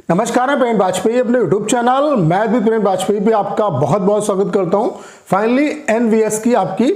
नमस्कार, मैं प्रेम वाजपेयी अपने YouTube चैनल मैथ विद प्रेम वाजपेयी पे आपका बहुत बहुत स्वागत करता हूं। फाइनली एनवीएस की आपकी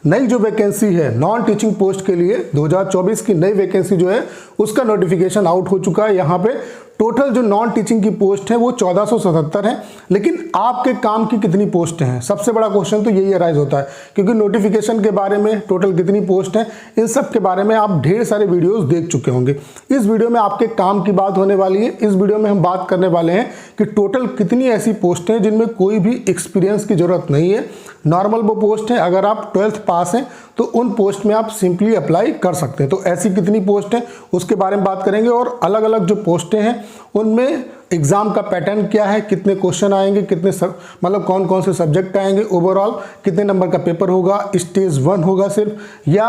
नई जो वैकेंसी है नॉन टीचिंग पोस्ट के लिए 2024 की नई वैकेंसी जो है उसका नोटिफिकेशन आउट हो चुका है। यहाँ पे टोटल जो नॉन टीचिंग की पोस्ट है वो 1477 है, लेकिन आपके काम की कितनी पोस्ट हैं, सबसे बड़ा क्वेश्चन तो यही अराइज होता है। क्योंकि नोटिफिकेशन के बारे में टोटल कितनी पोस्ट है इन सब के बारे में आप ढेर सारे वीडियोस देख चुके होंगे। इस वीडियो में आपके काम की बात होने वाली है। इस वीडियो में हम बात करने वाले हैं कि टोटल कितनी ऐसी पोस्ट हैं जिनमें कोई भी एक्सपीरियंस की जरूरत नहीं है, नॉर्मल वो पोस्ट है। अगर आप 12th पास हैं तो उन पोस्ट में आप सिंपली अप्लाई कर सकते हैं। तो ऐसी कितनी पोस्ट है उसके बारे में बात करेंगे, और अलग अलग जो पोस्टें हैं उनमें एग्जाम का पैटर्न क्या है, कितने क्वेश्चन आएंगे, कितने मतलब कौन कौन से सब्जेक्ट आएंगे, ओवरऑल कितने नंबर का पेपर होगा, स्टेज 1 होगा सिर्फ या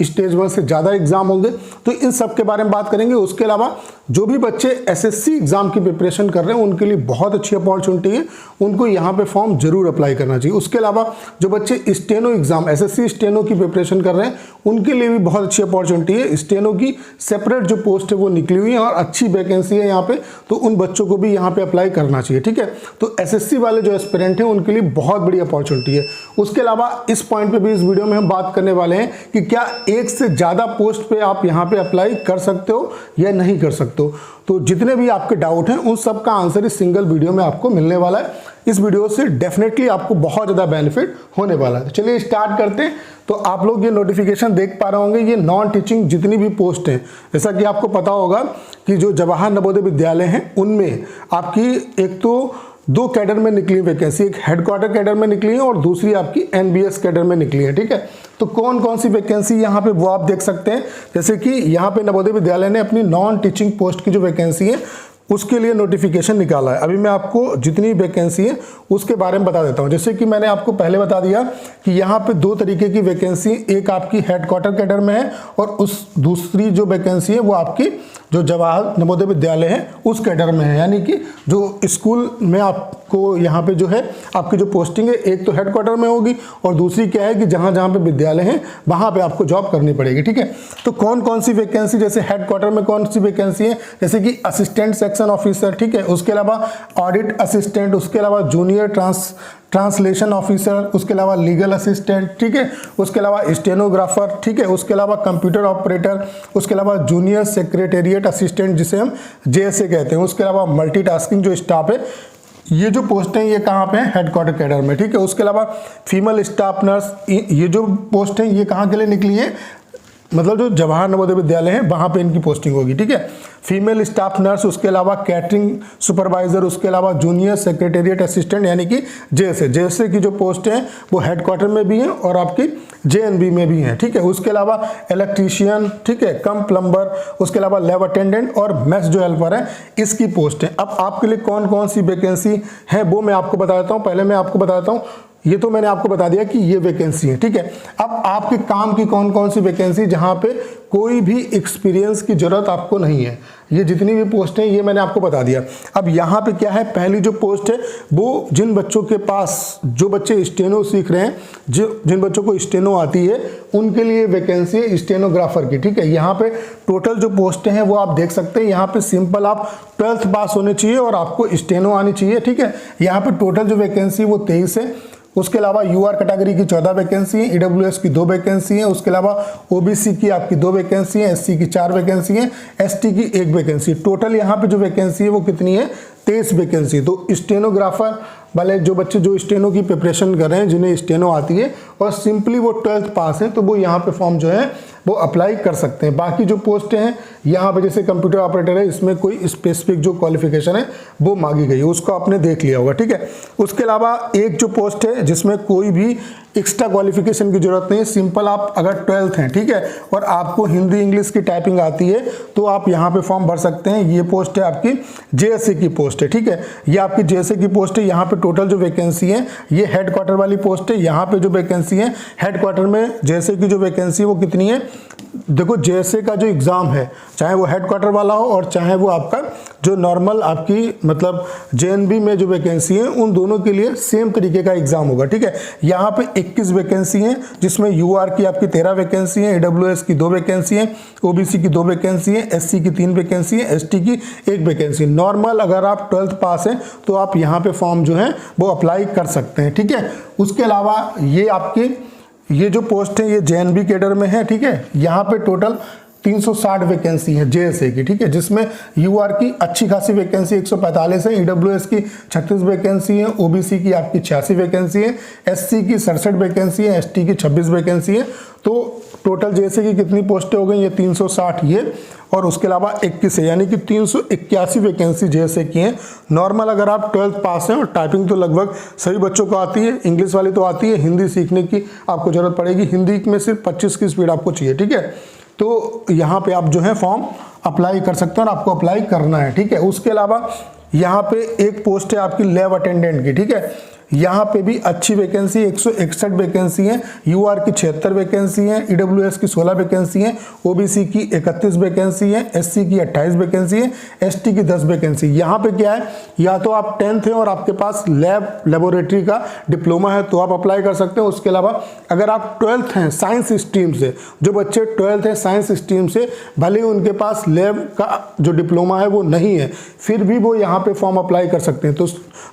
स्टेज 1 से ज़्यादा एग्जाम होंगे, तो इन सब के बारे में बात करेंगे। उसके अलावा जो भी बच्चे एसएससी एग्जाम की प्रिपरेशन कर रहे हैं उनके लिए बहुत अच्छी अपॉर्चुनिटी है, उनको यहाँ पे फॉर्म जरूर अप्लाई करना चाहिए। उसके अलावा जो बच्चे स्टेनो एग्जाम एसएससी स्टेनो की प्रिपरेशन कर रहे हैं उनके लिए भी बहुत अच्छी अपॉर्चुनिटी है। स्टेनो की सेपरेट जो पोस्ट है वो निकली हुई है और अच्छी वैकेंसी है यहाँ पे, तो उन बच्चों को भी यहाँ पे अप्लाई करना चाहिए। ठीक है, तो एसएससी वाले जो एस्पिरेंट हैं उनके लिए बहुत बड़ी अपॉर्चुनिटी है। उसके अलावा इस पॉइंट पे भी इस वीडियो में हम बात करने वाले हैं कि क्या एक से ज़्यादा पोस्ट पे आप यहाँ पे अप्लाई कर सकते हो या नहीं कर सकते हो। तो जितने भी आपके डाउट हैं उन सब का आंसर इस सिंगल वीडियो में आपको मिलने वाला है। इस वीडियो से डेफिनेटली आपको बहुत ज़्यादा बेनिफिट होने वाला है। तो चलिए स्टार्ट करते हैं। तो आप लोग ये नोटिफिकेशन देख पा रहे होंगे, ये नॉन टीचिंग जितनी भी पोस्ट हैं, जैसा कि आपको पता होगा कि जो जवाहर नवोदय विद्यालय हैं उनमें आपकी एक तो 2 कैडर में निकली वैकेंसी, एक हेडक्वार्टर कैडर में निकली है और दूसरी आपकी एनबीएस कैडर में निकली है। ठीक है, तो कौन कौन सी वैकेंसी यहाँ पे वो आप देख सकते हैं। जैसे कि यहाँ पे नवोदय विद्यालय ने अपनी नॉन टीचिंग पोस्ट की जो वैकेंसी है उसके लिए नोटिफिकेशन निकाला है। अभी मैं आपको जितनी वैकेंसी है उसके बारे में बता देता हूँ। जैसे कि मैंने आपको पहले बता दिया कि यहाँ पे 2 तरीके की वैकेंसी, एक आपकी हेडक्वार्टर कैडर में है और उस दूसरी जो वैकेंसी है वो आपकी जो जवाहर नवोदय विद्यालय है उस कैडर में है। यानी कि जो स्कूल में आपको यहाँ पे जो है आपकी जो पोस्टिंग है एक तो हेडक्वार्टर में होगी और दूसरी क्या है कि जहाँ जहाँ पे विद्यालय है वहाँ पे आपको जॉब करनी पड़ेगी। ठीक है, तो कौन कौन सी वैकेंसी, जैसे हेडक्वार्टर में कौन सी वैकेंसी है, जैसे कि असिस्टेंट सेक्शन ऑफिसर, ठीक है, उसके अलावा ऑडिट असिस्टेंट, उसके अलावा जूनियर ट्रांसलेशन ऑफिसर, उसके अलावा लीगल असिस्टेंट, ठीक है, उसके अलावा स्टेनोग्राफर, ठीक है, उसके अलावा कंप्यूटर ऑपरेटर, उसके अलावा जूनियर सेक्रेटेरिएट असिस्टेंट जिसे हम जेएसए कहते हैं, उसके अलावा मल्टीटास्किंग जो स्टाफ है। ये जो पोस्ट है ये कहाँ पे है, हेडक्वार्टर कैडर में। ठीक है, उसके अलावा फीमेल स्टाफ नर्स, ये जो पोस्ट है ये कहाँ के लिए निकली है, मतलब जो जवाहर नवोदय विद्यालय है वहाँ पे इनकी पोस्टिंग होगी। ठीक है, फीमेल स्टाफ नर्स, उसके अलावा कैटरिंग सुपरवाइजर, उसके अलावा जूनियर सेक्रेटेरिएट असिस्टेंट यानी कि जेएसए की जो पोस्ट है वो हेडक्वार्टर में भी है और आपकी जेएनबी में भी है। ठीक है, उसके अलावा इलेक्ट्रीशियन, ठीक है, कम प्लम्बर, उसके अलावा लैब अटेंडेंट और मेस जो हेल्पर है इसकी पोस्ट है। अब आपके लिए कौन कौन सी वैकेंसी है वो मैं आपको बता देता हूँ। पहले मैं आपको बता देता हूँ, ये तो मैंने आपको बता दिया कि ये वैकेंसी है। ठीक है, अब आपके काम की कौन कौन सी वैकेंसी जहां पे कोई भी एक्सपीरियंस की जरूरत आपको नहीं है, ये जितनी भी पोस्ट हैं ये मैंने आपको बता दिया। अब यहाँ पे क्या है, पहली जो पोस्ट है वो जिन बच्चों के पास, जो बच्चे स्टेनो सीख रहे हैं, जिन बच्चों को स्टेनो आती है उनके लिए वैकेंसी है स्टेनोग्राफर की। ठीक है, यहाँ पे टोटल जो पोस्टें हैं वो आप देख सकते हैं। यहाँ पे सिंपल आप 12th पास होने चाहिए और आपको स्टेनो आनी चाहिए। ठीक है, यहाँ पे टोटल जो वैकेंसी वो 23 है। उसके अलावा यूआर कैटेगरी की 14 वैकेंसी है, ईडब्ल्यूएस की 2 वैकेंसी है, उसके अलावा ओबीसी की आपकी 2 वैकेंसी है, एससी की 4 वैकेंसी है, एसटी की 1 वैकेंसी। टोटल यहाँ पे जो वैकेंसी है वो कितनी है, 23 वैकेंसी। तो स्टेनोग्राफर वाले जो बच्चे जो स्टेनो की प्रिपरेशन कर रहे हैं, जिन्हें स्टेनो आती है और सिंपली वो 12th पास है, तो वो यहाँ पे फॉर्म जो है वो अप्लाई कर सकते हैं। बाकी जो पोस्टें हैं यहाँ पे जैसे कंप्यूटर ऑपरेटर है, इसमें कोई स्पेसिफिक जो क्वालिफिकेशन है वो मांगी गई है, उसको आपने देख लिया होगा। ठीक है, उसके अलावा एक जो पोस्ट है जिसमें कोई भी एक्स्ट्रा क्वालिफिकेशन की जरूरत नहीं है, सिंपल आप अगर 12th हैं, ठीक है, और आपको हिंदी इंग्लिश की टाइपिंग आती है तो आप यहाँ पे फॉर्म भर सकते हैं। ये पोस्ट है आपकी जेएसए की पोस्ट है। ठीक है, ये आपकी जेएसए की पोस्ट है। यहाँ पे टोटल जो वैकेंसी है ये हेडक्वार्टर वाली पोस्ट है। यहाँ पे जो वैकेंसी है हेडक्वार्टर में जेएसए की जो वैकेंसी है वो कितनी है, देखो जेएसए का जो एग्ज़ाम है चाहे वो हेडक्वार्टर वाला हो और चाहे वो आपका जो नॉर्मल आपकी मतलब जेएनबी में जो वैकेंसी है उन दोनों के लिए सेम तरीके का एग्ज़ाम होगा, ठीक है। यहाँ पे 21 वैकेंसी हैं जिसमें यूआर की आपकी 13 वैकेंसी है, ईडब्ल्यूएस की 2 वैकेंसी है, ओबीसी की 2 वैकेंसी है, एससी की 3 वैकेंसी है, एसटी की 1 वैकेंसी। नॉर्मल अगर आप 12th पास हैं तो आप यहाँ पे फॉर्म जो है वो अप्लाई कर सकते हैं, ठीक है। उसके अलावा ये आपके ये जो पोस्ट है ये जेएनबी कैडर में है, ठीक है। यहाँ पे टोटल 360 वैकेंसी है जेएसए की, ठीक है, जिसमें यूआर की अच्छी खासी वैकेंसी 145 है, ईडब्ल्यूएस की 36 वैकेंसी है, ओबीसी की आपकी 86 वैकेंसी है, एससी की 67 वैकेंसी है, एसटी की 26 वैकेंसी है। तो टोटल जेएसए की कितनी पोस्टें हो गई, ये 360 ये और उसके अलावा 21 है, यानी कि 381 वैकेंसी जेएसए की हैं। नॉर्मल अगर आप 12th पास हैं और टाइपिंग तो लगभग सभी बच्चों को आती है, इंग्लिश वाली तो आती है, हिंदी सीखने की आपको जरूरत पड़ेगी, हिंदी में सिर्फ 25 की स्पीड आपको चाहिए, ठीक है। तो यहाँ पे आप जो है फॉर्म अप्लाई कर सकते हैं और आपको अप्लाई करना है, ठीक है। उसके अलावा यहाँ पे एक पोस्ट है आपकी लैब अटेंडेंट की, ठीक है। यहाँ पे भी अच्छी वैकेंसी 161 वैकेंसी है, यूआर की 76 वैकेंसी है, ईडब्ल्यूएस की 16 वैकेंसी है, ओबीसी की 31 वैकेंसी है, एससी की 28 वैकेंसी है, एसटी की 10 वैकेंसी। यहाँ पे क्या है, या तो आप 10th हैं और आपके पास लेबोरेटरी का डिप्लोमा है तो आप अप्लाई कर सकते हैं। उसके अलावा अगर आप 12th हैं साइंस स्ट्रीम से, जो बच्चे 12th हैं साइंस स्ट्रीम से, भले ही उनके पास लैब का जो डिप्लोमा है वो नहीं है, फिर भी वो यहाँ पे फॉर्म अप्लाई कर सकते हैं। तो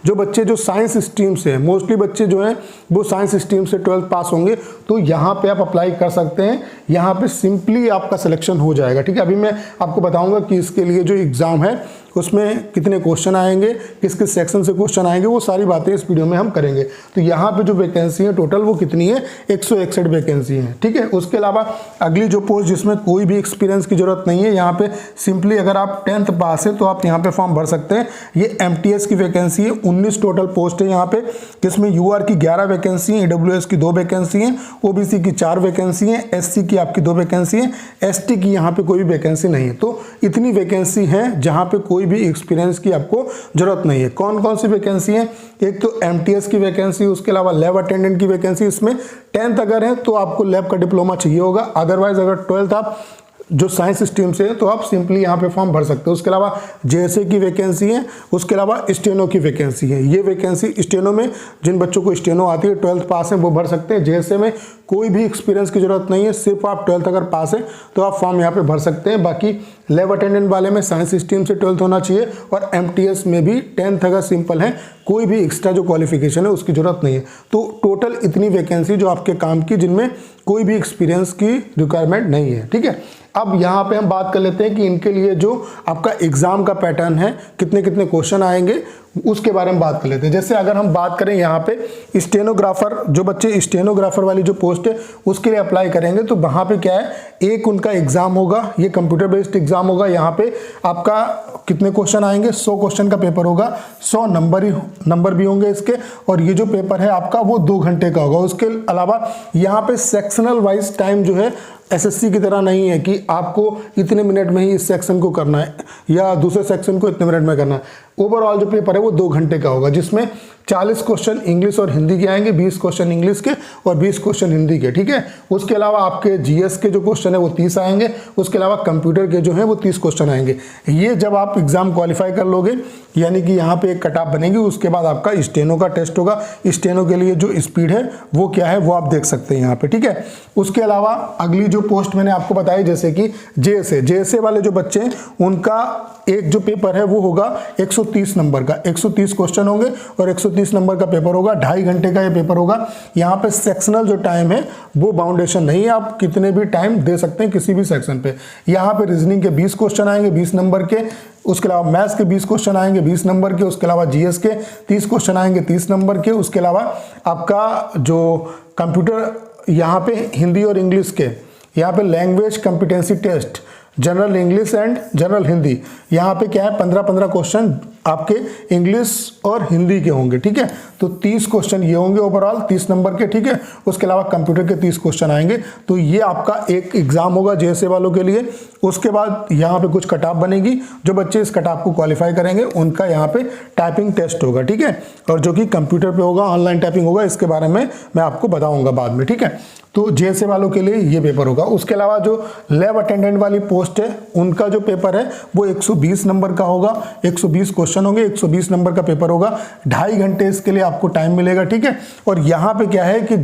जो बच्चे जो साइंस स्ट्रीम से, मोस्टली बच्चे जो हैं वो साइंस स्ट्रीम से 12th पास होंगे, तो यहाँ पे आप अप्लाई कर सकते हैं। यहाँ पे सिंपली आपका सिलेक्शन हो जाएगा, ठीक है। अभी मैं आपको बताऊंगा कि इसके लिए जो एग्ज़ाम है उसमें कितने क्वेश्चन आएंगे, किस किस सेक्शन से क्वेश्चन आएंगे, वो सारी बातें इस वीडियो में हम करेंगे। तो यहाँ पे जो वैकेंसी है टोटल वो कितनी है, 161 वैकेंसी है, ठीक है। उसके अलावा अगली जो पोस्ट जिसमें कोई भी एक्सपीरियंस की जरूरत नहीं है, यहाँ पे सिंपली अगर आप 10th पास है तो आप यहाँ पे फॉर्म भर सकते हैं। ये एमटीएस की वैकेंसी है, 19 टोटल पोस्ट है यहाँ पे, जिसमें यूआर की 11 वैकेंसी है, ईडब्ल्यूएस की 2 वैकेंसी है, ओबीसी की 4 वैकेंसी है, एससी की आपकी 2 वैकेंसी है, एसटी की यहाँ पे कोई भी वैकेंसी नहीं है। तो इतनी वैकेंसी है जहाँ पे कोई भी एक्सपीरियंस की आपको जरूरत नहीं है। कौन कौन सी वैकेंसी है, एक तो एमटीएस की वैकेंसी, उसके अलावा लैब अटेंडेंट की वैकेंसी। इसमें 10th अगर है तो आपको लैब का डिप्लोमा चाहिए होगा, अदरवाइज अगर 12th आप जो साइंस स्ट्रीम से है तो आप सिंपली यहाँ पे फॉर्म भर सकते हो। उसके अलावा जेएसए की वैकेंसी है, उसके अलावा स्टेनो की वैकेंसी है। ये वैकेंसी स्टेनो में जिन बच्चों को स्टेनो आती है 12th पास है वो भर सकते हैं। जेएसए में कोई भी एक्सपीरियंस की जरूरत नहीं है, सिर्फ आप 12th अगर पास है तो आप फॉर्म यहाँ पे भर सकते हैं। बाकी लैब अटेंडेंट वाले में साइंस स्ट्रीम से 12th होना चाहिए और एमटीएस में भी 10th अगर सिंपल है, कोई भी एक्स्ट्रा जो क्वालिफिकेशन है उसकी जरूरत नहीं है। तो टोटल इतनी वैकेंसी जो आपके काम की, जिनमें कोई भी एक्सपीरियंस की रिक्वायरमेंट नहीं है, ठीक है। अब यहाँ पे हम बात कर लेते हैं कि इनके लिए जो आपका एग्जाम का पैटर्न है, कितने कितने क्वेश्चन आएंगे, उसके बारे में बात कर लेते हैं। जैसे अगर हम बात करें यहाँ पे स्टेनोग्राफर, जो बच्चे स्टेनोग्राफर वाली जो पोस्ट है उसके लिए अप्लाई करेंगे, तो वहाँ पे क्या है, एक उनका एग्जाम होगा, ये कंप्यूटर बेस्ड एग्जाम होगा। यहाँ पे आपका कितने क्वेश्चन आएंगे, 100 क्वेश्चन का पेपर होगा, 100 नंबर भी होंगे इसके, और ये जो पेपर है आपका वो 2 घंटे का होगा। उसके अलावा यहाँ पे सेक्शनल वाइज टाइम जो है एसएससी की तरह नहीं है कि आपको इतने मिनट में ही इस सेक्शन को करना है या दूसरे सेक्शन को इतने मिनट में करना है। ओवरऑल जो पेपर है वो 2 घंटे का होगा, जिसमें 40 क्वेश्चन इंग्लिश और हिंदी के आएंगे, 20 क्वेश्चन इंग्लिश के और 20 क्वेश्चन हिंदी के, ठीक है। उसके अलावा आपके जीएस के जो क्वेश्चन है वो 30 आएंगे, उसके अलावा कंप्यूटर के जो है वो 30 क्वेश्चन आएंगे। ये जब आप एग्जाम क्वालिफाई कर लोगे, यानी कि यहाँ पे एक कट ऑफ बनेगी, उसके बाद आपका स्टेनो का टेस्ट होगा। स्टेनो के लिए जो स्पीड है वो क्या है वो आप देख सकते हैं यहाँ पे, ठीक है। उसके अलावा अगली जो पोस्ट मैंने आपको बताई, जैसे कि जेएसए वाले जो बच्चे हैं उनका एक जो पेपर है वो होगा 130 नंबर का, 130 क्वेश्चन होंगे और 130 नंबर का पेपर होगा, 2.5 घंटे का ये पेपर होगा। यहाँ पे सेक्शनल जो टाइम है वो बाउंडेशन नहीं है, आप कितने भी टाइम दे सकते हैं किसी भी सेक्शन पे। यहाँ पे रीजनिंग के 20 क्वेश्चन आएंगे 20 नंबर के, उसके अलावा मैथ्स के 20 क्वेश्चन आएंगे 20 नंबर के, उसके अलावा जीएस के 30 क्वेश्चन आएंगे 30 नंबर के। उसके अलावा आपका जो कंप्यूटर, यहाँ पे हिंदी और इंग्लिश के, यहाँ पे language competency test general English and general Hindi. यहाँ पे क्या है 15-15 क्वेश्चन आपके इंग्लिश और हिंदी के होंगे, ठीक है। तो 30 क्वेश्चन ये होंगे ओवरऑल 30 नंबर के, ठीक है। उसके अलावा कंप्यूटर के 30 क्वेश्चन आएंगे। तो ये आपका एक एग्जाम होगा जेएसए वालों के लिए। उसके बाद यहाँ पे कुछ कट ऑफ बनेगी, जो बच्चे इस कट ऑफ को क्वालिफाई करेंगे उनका यहाँ पे टाइपिंग टेस्ट होगा, ठीक है, और जो कि कंप्यूटर पे होगा, ऑनलाइन टाइपिंग होगा। इसके बारे में मैं आपको बताऊंगा बाद में, ठीक है। तो जेएसए वालों के लिए ये पेपर होगा। उसके अलावा जो लैब अटेंडेंट वाली पोस्ट है उनका जो पेपर है वो 120 नंबर का होगा। 120 क्वेश्चन होंगे, 120 नंबर का पेपर होगा। 2.5 घंटे इसके लिए आपको टाइम मिलेगा, ठीक है। और यहाँ पे क्या है कि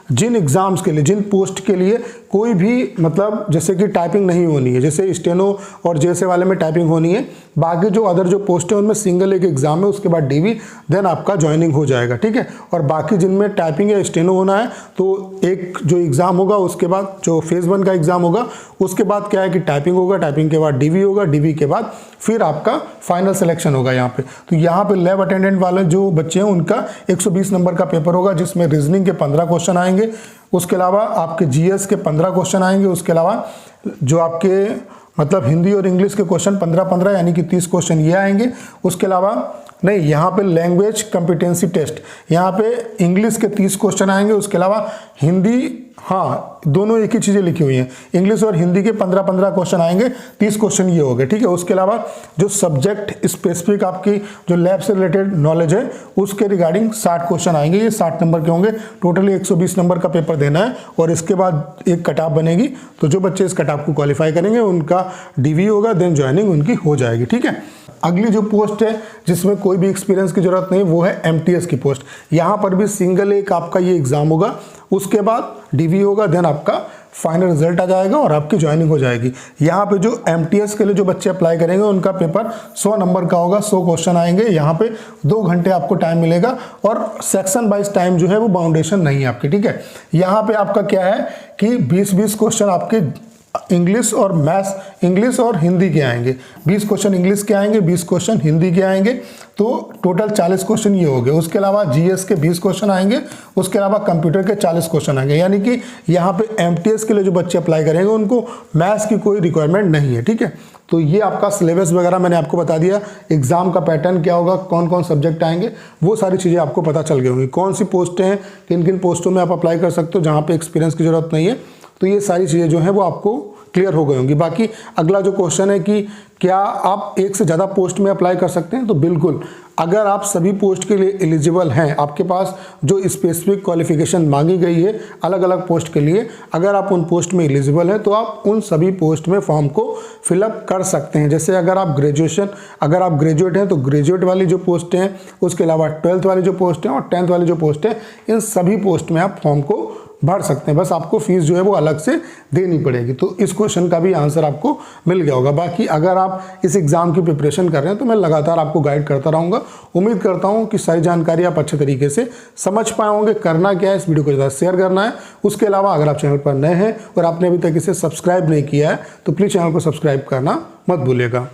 जिन एग्जाम्स के लिए, जिन पोस्ट के लिए कोई भी मतलब जैसे कि टाइपिंग नहीं होनी है, जैसे स्टेनो और जेएसए वाले में टाइपिंग होनी है, बाकी जो अदर जो पोस्ट है उनमें सिंगल एक एग्जाम है, उसके बाद डीवी, देन आपका ज्वाइनिंग हो जाएगा, ठीक है। और बाकी जिनमें टाइपिंग या स्टेनो होना है तो एक जो एग्जाम होगा, उसके बाद जो फेज 1 का एग्जाम होगा, उसके बाद क्या है कि टाइपिंग होगा, टाइपिंग के बाद डीवी होगा, डीवी के बाद फिर आपका फाइनल सिलेक्शन होगा यहाँ पे। तो यहाँ पे लैब अटेंडेंट वाले जो बच्चे हैं उनका 120 नंबर का पेपर होगा, जिसमें रीजनिंग के 15 क्वेश्चन आएंगे। उसके अलावा आपके जीएस के 15 क्वेश्चन आएंगे। उसके अलावा जो आपके मतलब हिंदी और इंग्लिश के क्वेश्चन 15-15 यानी कि 30 क्वेश्चन ये आएंगे। उसके अलावा नहीं, यहाँ पे लैंग्वेज कॉम्पिटेंसी टेस्ट, यहाँ पे इंग्लिश के 30 क्वेश्चन आएंगे। उसके अलावा हिंदी, हाँ दोनों एक ही चीज़ें लिखी हुई हैं, इंग्लिश और हिंदी के 15-15 क्वेश्चन आएंगे, 30 क्वेश्चन ये हो गए, ठीक है। उसके अलावा जो सब्जेक्ट स्पेसिफिक आपकी जो लैब से रिलेटेड नॉलेज है उसके रिगार्डिंग 60 क्वेश्चन आएंगे। ये 60 नंबर के होंगे। टोटली 120 नंबर का पेपर देना है और इसके बाद एक कट ऑफ बनेगी। तो जो बच्चे इस कट ऑफ को क्वालिफाई करेंगे उनका डीवी होगा, देन ज्वाइनिंग उनकी हो जाएगी, ठीक है। अगली जो पोस्ट है जिसमें कोई भी एक्सपीरियंस की जरूरत नहीं, वो है एमटीएस की पोस्ट। यहाँ पर भी सिंगल एक आपका ये एग्जाम होगा, उसके बाद डीवी होगा, देन आपका फाइनल रिजल्ट आ जाएगा और आपकी ज्वाइनिंग हो जाएगी। यहाँ पे जो एमटीएस के लिए जो बच्चे अप्लाई करेंगे उनका पेपर 100 नंबर का होगा, 100 क्वेश्चन आएंगे। यहाँ पे 2 घंटे आपको टाइम मिलेगा और सेक्शन वाइज टाइम जो है वो बाउंडेशन नहीं है आपकी, ठीक है। यहाँ पे आपका क्या है कि 20-20 क्वेश्चन आपके इंग्लिश और मैथ्स, इंग्लिश और हिंदी के आएंगे। 20 क्वेश्चन इंग्लिश के आएंगे, 20 क्वेश्चन हिंदी के आएंगे, तो टोटल 40 क्वेश्चन ये हो गए। उसके अलावा जीएस के 20 क्वेश्चन आएंगे। उसके अलावा कंप्यूटर के 40 क्वेश्चन आएंगे। यानी कि यहाँ पे एमटीएस के लिए जो बच्चे अप्लाई करेंगे उनको मैथ्स की कोई रिक्वायरमेंट नहीं है, ठीक है। तो ये आपका सिलेबस वगैरह मैंने आपको बता दिया, एग्जाम का पैटर्न क्या होगा, कौन कौन सब्जेक्ट आएंगे, वो सारी चीज़ें आपको पता चल गई होंगी। कौन सी पोस्टें हैं, किन किन पोस्टों में आप अप्लाई कर सकते हो जहाँ पे एक्सपीरियंस की जरूरत नहीं है। तो ये सारी चीज़ें जो हैं वो आपको क्लियर हो गई होंगी। बाकी अगला जो क्वेश्चन है कि क्या आप एक से ज़्यादा पोस्ट में अप्लाई कर सकते हैं, तो बिल्कुल, अगर आप सभी पोस्ट के लिए एलिजिबल हैं, आपके पास जो स्पेसिफिक क्वालिफिकेशन मांगी गई है अलग अलग पोस्ट के लिए, अगर आप उन पोस्ट में एलिजिबल हैं तो आप उन सभी पोस्ट में फॉर्म को फिलअप कर सकते हैं। जैसे अगर आप ग्रेजुएट हैं तो ग्रेजुएट वाली जो पोस्ट हैं, उसके अलावा 12th वाली जो पोस्ट हैं और 10th वाली जो पोस्ट है, इन सभी पोस्ट में आप फॉर्म को भर सकते हैं। बस आपको फीस जो है वो अलग से देनी पड़ेगी। तो इस क्वेश्चन का भी आंसर आपको मिल गया होगा। बाकी अगर आप इस एग्ज़ाम की प्रिपरेशन कर रहे हैं तो मैं लगातार आपको गाइड करता रहूँगा। उम्मीद करता हूँ कि सारी जानकारी आप अच्छे तरीके से समझ पाए होंगे। करना क्या है, इस वीडियो को ज़्यादा शेयर करना है। उसके अलावा अगर आप चैनल पर नए हैं और आपने अभी तक इसे सब्सक्राइब नहीं किया है तो प्लीज़ चैनल को सब्सक्राइब करना मत भूलिएगा।